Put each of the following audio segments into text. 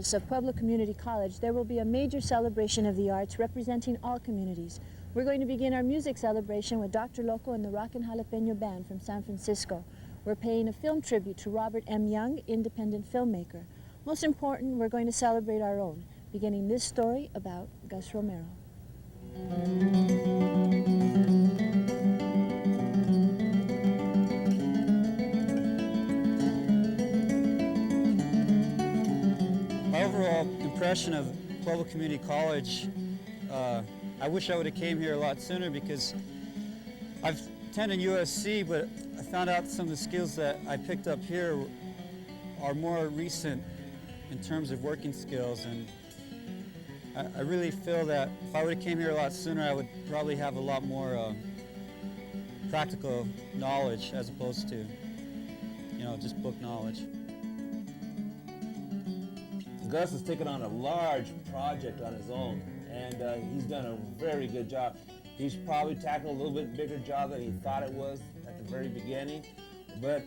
campus of Pueblo Community College, there will be a major celebration of the arts representing all communities. We're going to begin our music celebration with Dr. LoCo and the ROCKIN Jalapeno Band from San Francisco. We're paying a film tribute to Robert M. Young, independent filmmaker. Most important, we're going to celebrate our own, beginning this story about Gus Romero. My overall impression of Pueblo Community College, I wish I would have came here a lot sooner because I've attended USC, but I found out some of the skills that I picked up here are more recent in terms of working skills, and I really feel that if I would have came here a lot sooner, I would probably have a lot more practical knowledge as opposed to, just book knowledge. Gus has taken on a large project on his own, and he's done a very good job. He's probably tackled a little bit bigger job than he thought it was at the very beginning, but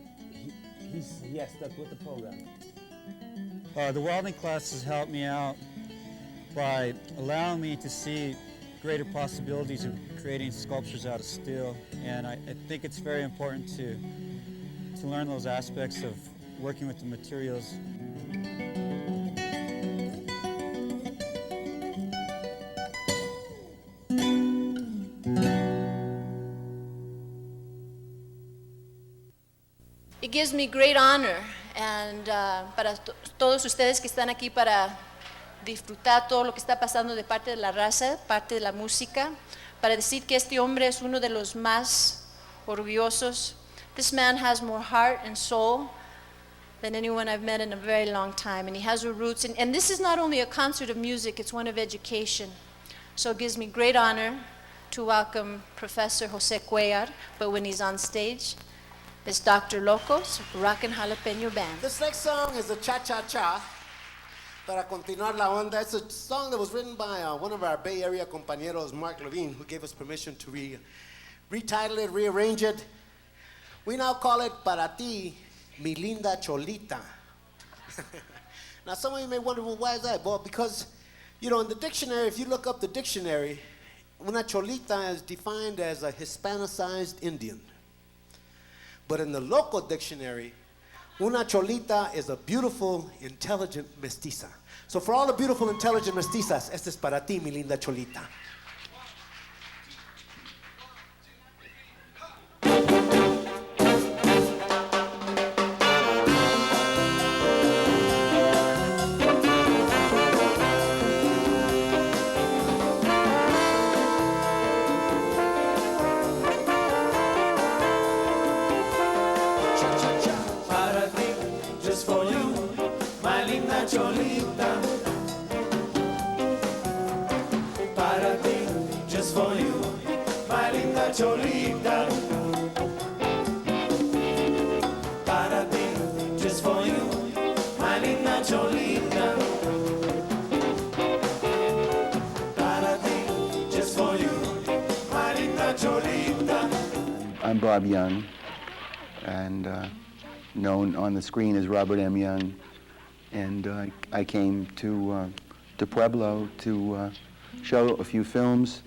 he has stuck with the program. The welding classes helped me out by allowing me to see greater possibilities of creating sculptures out of steel, and I think it's very important to learn those aspects of working with the materials. It gives me great honor, and para todos ustedes que están aquí para disfrutar todo lo que está pasando de parte de la raza, parte de la música, para decir que este hombre es uno de los más orgullosos. This man has more heart and soul than anyone I've met in a very long time, and he has roots. And this is not only a concert of music, it's one of education. So it gives me great honor to welcome Professor Jose Cuellar, but when he's on stage, it's Dr. LoCo's ROCKIN Jalapeno Band. This next song is a cha-cha-cha. Para continuar la onda, it's a song that was written by one of our Bay Area compañeros, Mark Levine, who gave us permission to retitle it, rearrange it. We now call it Para Ti, Mi Linda Cholita. Now some of you may wonder, well, why is that? Well, because, in the dictionary, if you look up the dictionary, una cholita is defined as a Hispanicized Indian. But in the LoCo dictionary, una cholita is a beautiful, intelligent mestiza. So for all the beautiful, intelligent mestizas, este es para ti, mi linda cholita. Cholita, para ti, just for you, my linda Cholita, para ti, just for you, my linda Cholita, para ti, just for you, my linda Cholita. I'm Bob Young, and known on the screen as Robert M. Young. And I came to Pueblo to show a few films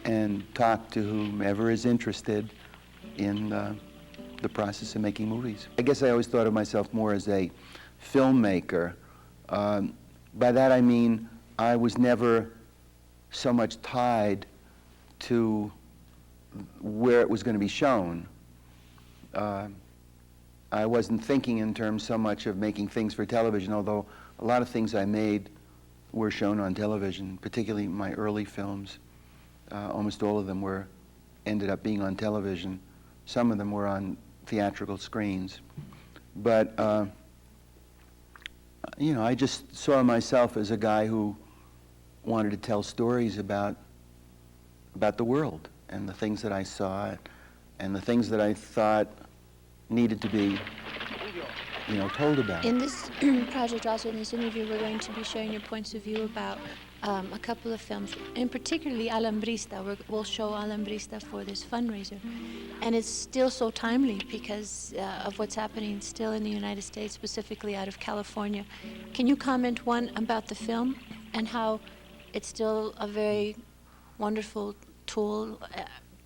and talk to whomever is interested in the process of making movies. I guess I always thought of myself more as a filmmaker. By that I mean I was never so much tied to where it was going to be shown. I wasn't thinking in terms so much of making things for television, although a lot of things I made were shown on television, particularly my early films. Almost all of them ended up being on television. Some of them were on theatrical screens. But, I just saw myself as a guy who wanted to tell stories about the world and the things that I saw and the things that I thought needed to be, told about. In this project, also in this interview, we're going to be sharing your points of view about a couple of films, and particularly Alambrista. We'll show Alambrista for this fundraiser. And it's still so timely because of what's happening still in the United States, specifically out of California. Can you comment, one, about the film and how it's still a very wonderful tool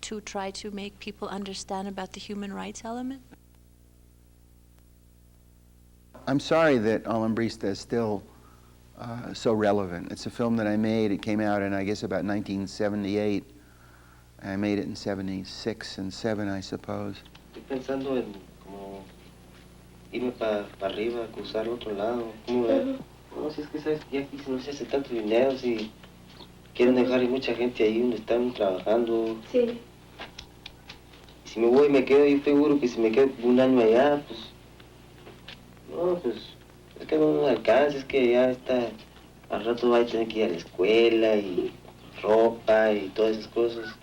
to try to make people understand about the human rights element? I'm sorry that Alambrista is still so relevant. It's a film that I made. It came out in, I guess, about 1978. I made it in 76 and 7, I suppose. Estoy pensando en como irme para arriba, cruzar al otro lado. ¿Cómo ves? No, si es que sabes que ya aquí no se hace tanto dinero, si quieren dejar mucha gente ahí donde están trabajando. Sí. Si me voy y me quedo, yo estoy seguro que si me quedo un año allá, pues... No, pues... Es que no me alcanza, es que ya está... Al rato va a tener que ir a la escuela y ropa y todas esas cosas.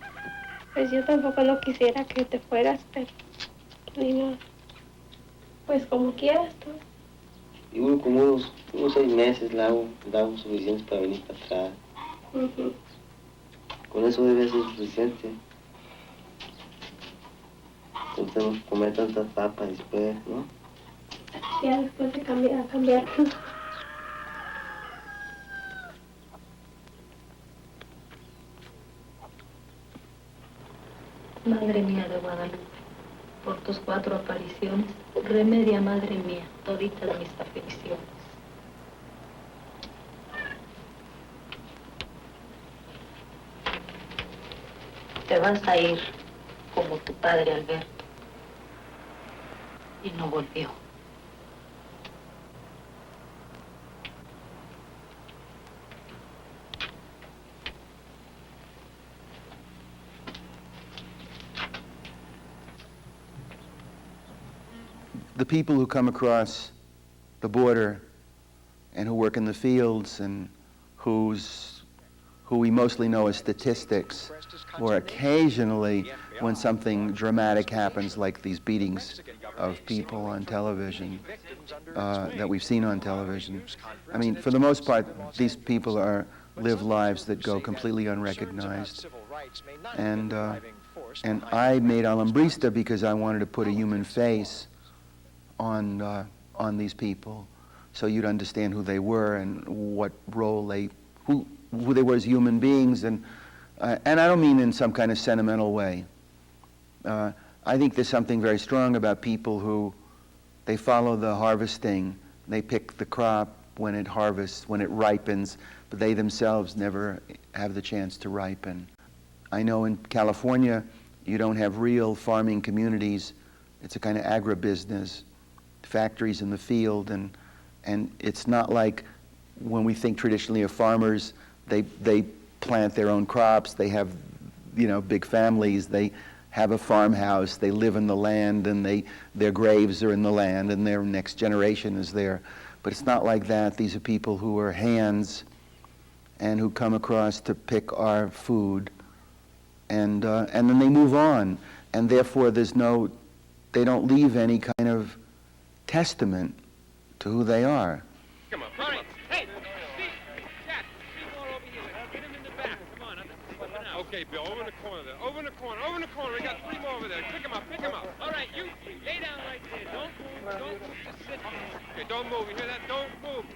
Pues yo tampoco no quisiera que te fueras, pero... Ni nada. Pues como quieras tú. Digo, como unos 6 meses la hago suficiente para venir para atrás. Con eso debe ser suficiente. No tenemos que comer tantas papas después, ¿no? Ya después de cambiar. Madre mía de Guadalupe, por tus 4 apariciones, remedia, Madre mía, toditas mis aflicciones. Te vas a ir como tu padre Alberto. Y no volvió. The people who come across the border and who work in the fields and who we mostly know as statistics, or occasionally when something dramatic happens, like these beatings of people on television that we've seen on television. I mean, for the most part, these people live lives that go completely unrecognized. And I made Alambrista because I wanted to put a human face on these people, so you'd understand who they were and what role who they were as human beings, and I don't mean in some kind of sentimental way. I think there's something very strong about people who they follow the harvesting. They pick the crop when it harvests, when it ripens, but they themselves never have the chance to ripen. I know in California you don't have real farming communities. It's a kind of agribusiness, factories in the field, and it's not like when we think traditionally of farmers, they plant their own crops, they have, big families, they have a farmhouse, they live in the land, and their graves are in the land, and their next generation is there. But it's not like that. These are people who are hands and who come across to pick our food, and then they move on, and therefore they don't leave any kind of testament to who they are. Come on, all right. Hey, Steve, Jack, 3 more over here. Get him in the back. Come on. Okay, Bill, over in the corner there. Over in the corner. We got 3 more over there. Pick him up. All right, you lay down right there. Don't move, just sit there. Okay, don't move. You hear that? Don't move.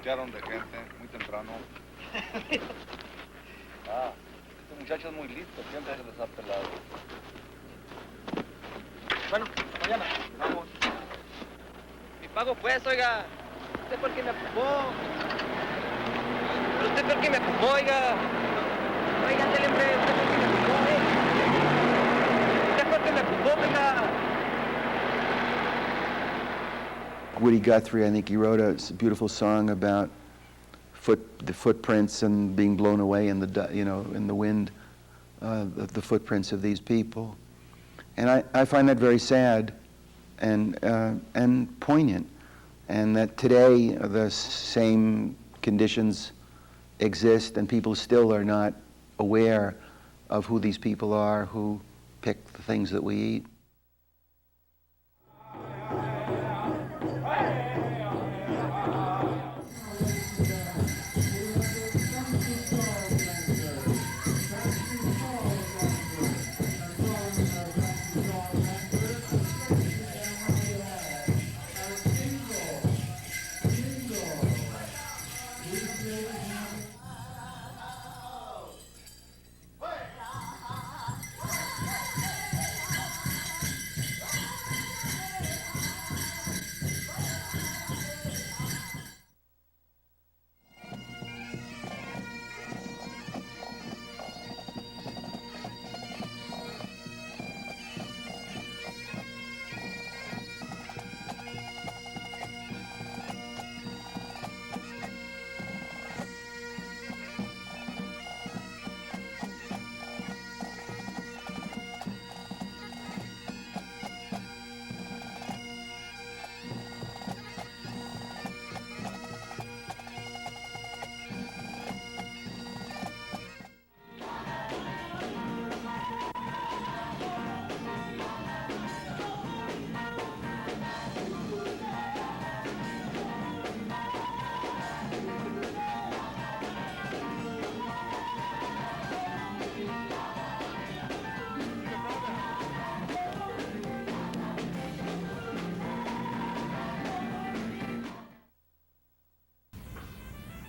aprovecharon de gente muy temprano. Este muchacho es muy listo, siempre se les ha pelado. Bueno, hasta mañana. Vamos. Mi pago pues, oiga. Usted fue el que me ocupó. Pero usted fue el que me ocupó, oiga. Oiga, ándale, hombre, usted fue el que me ocupó, Usted fue el que me ocupó, oiga. Woody Guthrie, I think he wrote a beautiful song about the footprints and being blown away in the wind, the footprints of these people. And I find that very sad and poignant, and that today the same conditions exist and people still are not aware of who these people are who pick the things that we eat.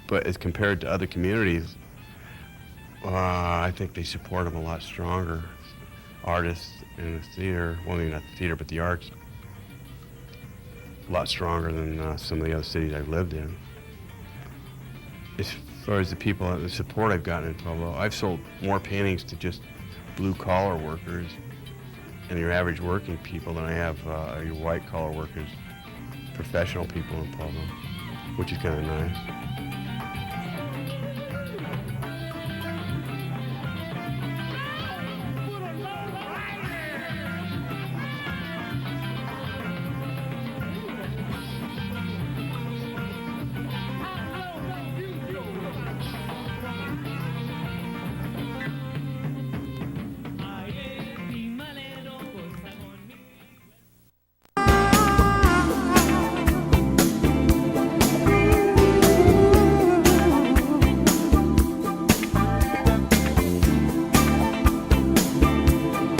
But as compared to other communities, I think they support them a lot stronger. Artists in the theater, well, maybe not the theater, but the arts, a lot stronger than some of the other cities I've lived in. As far as the support I've gotten in Pueblo, I've sold more paintings to just blue-collar workers and your average working people than I have your white-collar workers, professional people in Pueblo, which is kind of nice.